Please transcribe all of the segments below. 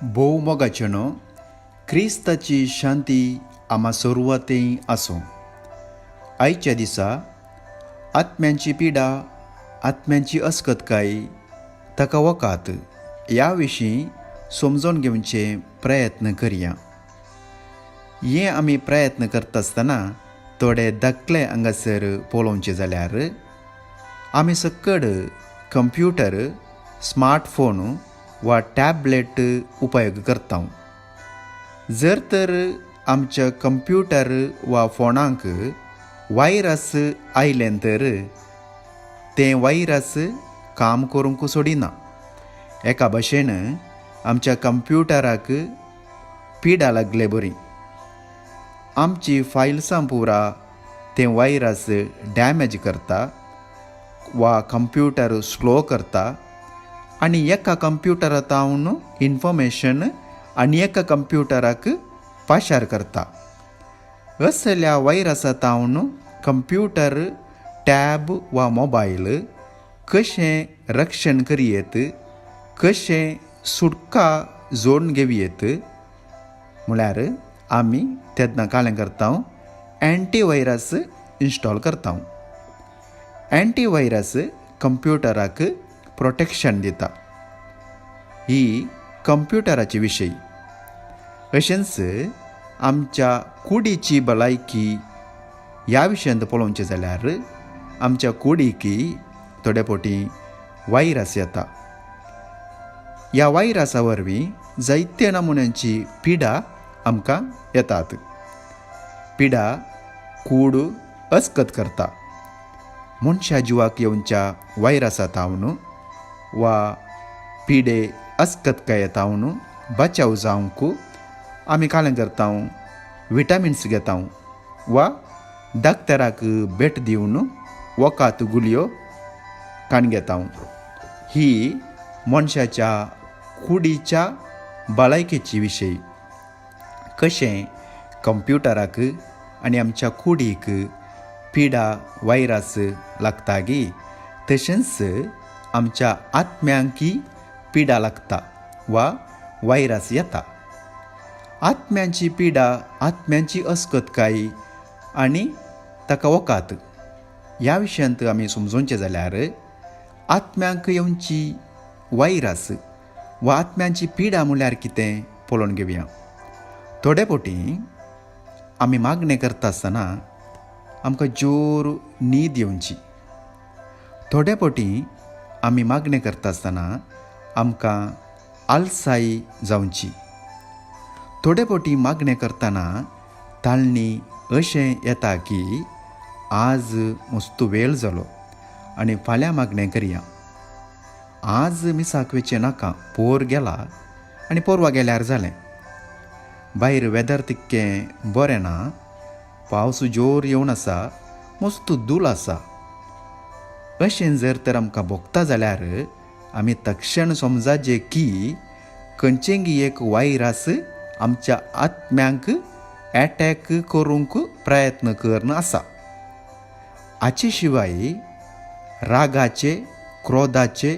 भोव मोगाचेनो क्रिस्ताची शांती आम्हा सर्वांतय आसूं. आयच्या दिसा आत्म्यांची पिडा, आत्म्यांची अस्कतकाय ताका वकात ह्या विशीं समजून घेवचे प्रयत्न करया. हे आमी प्रयत्न करता आसतना थोडे दाखले हांगासर पळोवचे जाल्यार आमी सकड कंप्युटर, स्मार्टफोन वा टॅबलेट उपयोग करता. जर तर आमच्या कंप्युटर वा फोनाक वायरस आयलें तर तें वायरस काम करूंक सोडिना. एका भाशेन आमच्या कंप्युटराक पिडा लागले बरी. आमची फायल्सां पुरा तें वायरस डॅमेज करता वा कंप्युटर स्लो करता आनी एका कंप्युटरांतावन इन्फॉर्मेशन आनी एका कंप्युटराक पाशार करता. असल्या वायरसांतावन कंप्युटर, टॅब वा मोबायल कशें रक्षण करियेत, कशें सुटका जोडून घेवयेत म्हळ्यार आमी तेन्ना काळें करता एंटीवायरस इन्स्टॉल करता. एंटीवायरस कंप्युटराक प्रोटेक्शन दिता. ही कंप्युटराची विशय. अशेंच आमच्या कुडीची भलायकी ह्या विशयांत पळोवचें जाल्यार आमच्या कुडीक थोडे फावटी वायरस येता. ह्या वायरसा वरवीं जायत्या नमुन्यांची पिडा आमकां येतात. पिडा कूड अस्कत करता. मनशा जिवाक येवच्या वायरसांतावन वा पिडे अस्कतकायेतावन बचाव जावंक आमी काळें करता विटामिन्स घेता वा डाक्टराक भेट दिवन वकात गुळयो काण घेता. ही मनशाच्या कुडीच्या भलायकेची विशय. कशें कंप्युटराक आनी आमच्या कुडीक पिडा वायरस लागता गी तशेंच आमच्या आत्म्यांकी पिडा लागता वा वायरस येता. आत्म्यांची पिडा, आत्म्यांची अस्कतकाय आनी ताका वकात ह्या विशयांत आमी समजोवचें जाल्यार आत्म्यांक येवची वायरस वा आत्म्यांची पिडा म्हळ्यार कितें पळोवन घेवया. थोडे फावटी आमी मागणें करता आसतना आमकां जोर न्हीद येवची. थोडे फावटी आमी मागणें करता आसतना आमकां आलसाय जावची. थोडे फावटी मागणें करतना ताळणी अशें येता की आज मस्तो वेळ जालो आनी फाल्यां मागणें करया. आज मिसाक वचचें नाका, पोर गेला आनी पोरवा गेल्यार जालें. भायर वेदर तितकें बरें ना, पावस जोर येवन आसा, मस्तो दूल आसा. अशें जर तर आमकां भोगता जाल्यार आमी तक्षण समजाचें की खंयचेंय एक वायरस आमच्या आत्म्यांक एटॅक करूंक प्रयत्न करन आसा. हाचे शिवाय रागाचे, क्रोधाचे,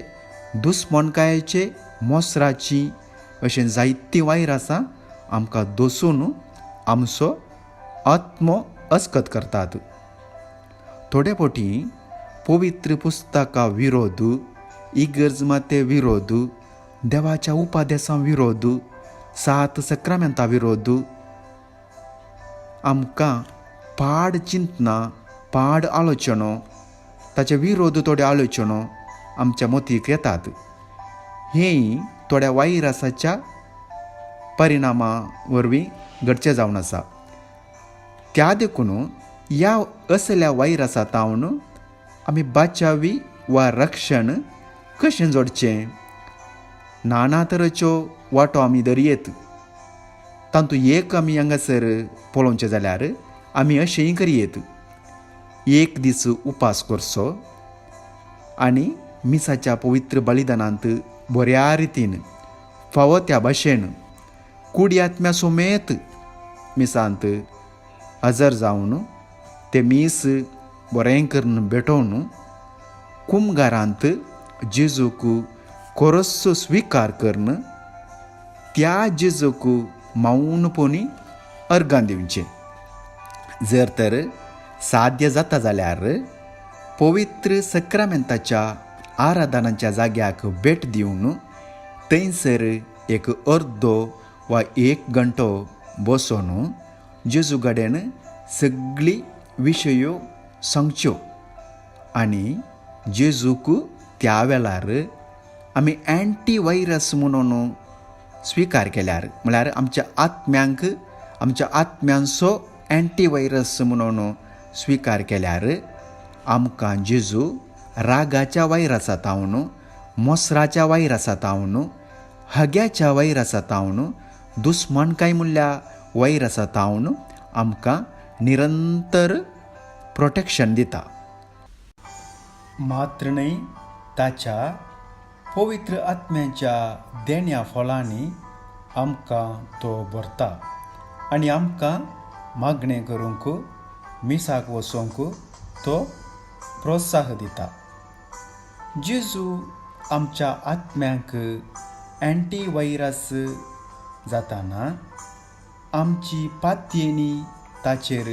दुस्मनकायेचे, मोसराची अशें जायतीं वायरसां आमकां दोसून आमचो आत्मो अस्कत करतात. थोडे फावटी पवित्र पुस्तका विरोध, इगर्ज माते विरोध, देवाच्या उपादेसां विरोध, 7 सक्रामेंतां विरोध आमकां पाड चिंतना, पाड आलोचनो, ताचे विरोध थोड्यो आलोचनो आमच्या मतीक येतात. हें थोड्या वायरसाच्या परिणामा वरवीं घडचें जावन आसा. त्या देखून ह्या असल्या वायरसांतावन आमी बचावी वा रक्षण कशें जोडचें. नाना तरेच्यो वाटो आमी धरयेत. तातूंत एक आमी हांगासर पळोवचें जाल्यार आमी अशेंय करयेत. एक दीस उपास करचो आनी मिसाच्या पवित्र बलिदानांत बऱ्या रितीन फावो त्या भाशेन कुडी आत्म्या समेत मिसांत हजर जावन ते मीस बरें करून भेटोवन कुमगारांत जेजूक कोरस स्विकार करून त्या जेजूक मौनपणी अर्गां दिवचें. जर तर साध्य जाता जाल्यार पवित्र सक्रामेंताच्या आराधनाच्या जाग्याक भेट दिवन थंयसर एक अर्दो वा 1 घंटो बसून जेजू कडेन सगळी विशयो सांगच्यो आनी जेजूक त्या वेळार आमी एंटीवायरस म्हणून स्विकार केल्यार, म्हळ्यार आमच्या आत्म्यांचो एंटीवायरस म्हणून स्विकार केल्यार आमकां जेजू रागाच्या वायरसांतावन, मोसराच्या वायरसांतावन, हग्याच्या वायरसांतावन, दुस्मनकाय म्हणल्या वायरसांतावन आमकां निरंतर प्रोटेक्शन दिता. मात्र न्हय, ताच्या पवित्र आत्म्याच्या देण्या फळांनी आमकां तो भरता आनी आमकां मागणें करूंक, मिसाक वचूंक तो प्रोत्साह दिता. जेजू आमच्या आत्म्याक एंटीवायरस जाताना आमची पातयेनी ताचेर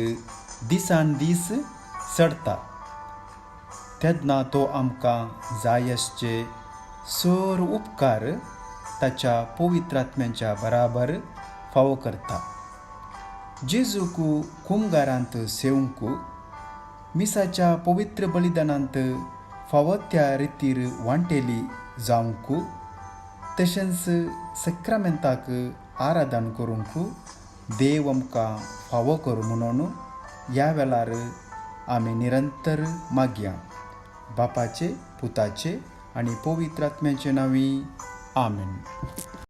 दिसान दीस चडटा. तेन्ना तो आमकां जाय आसचे सर उपकार ताच्या पवित्र आत्म्याच्या बराबर फावो करता. जेजूक कुमगारांत सेवंक, मिसाच्या पवित्र बलिदानांत फावो त्या रितीर वांटेली जावंक, तशेंच सक्रामेंताक आराधन करूंक देव आमकां फावो करूं म्हणून ह्या वेळार आमी निरंतर मागया. बापाचे, पुताचे आनी पवित्र आत्म्याचे नांवी. आमेन.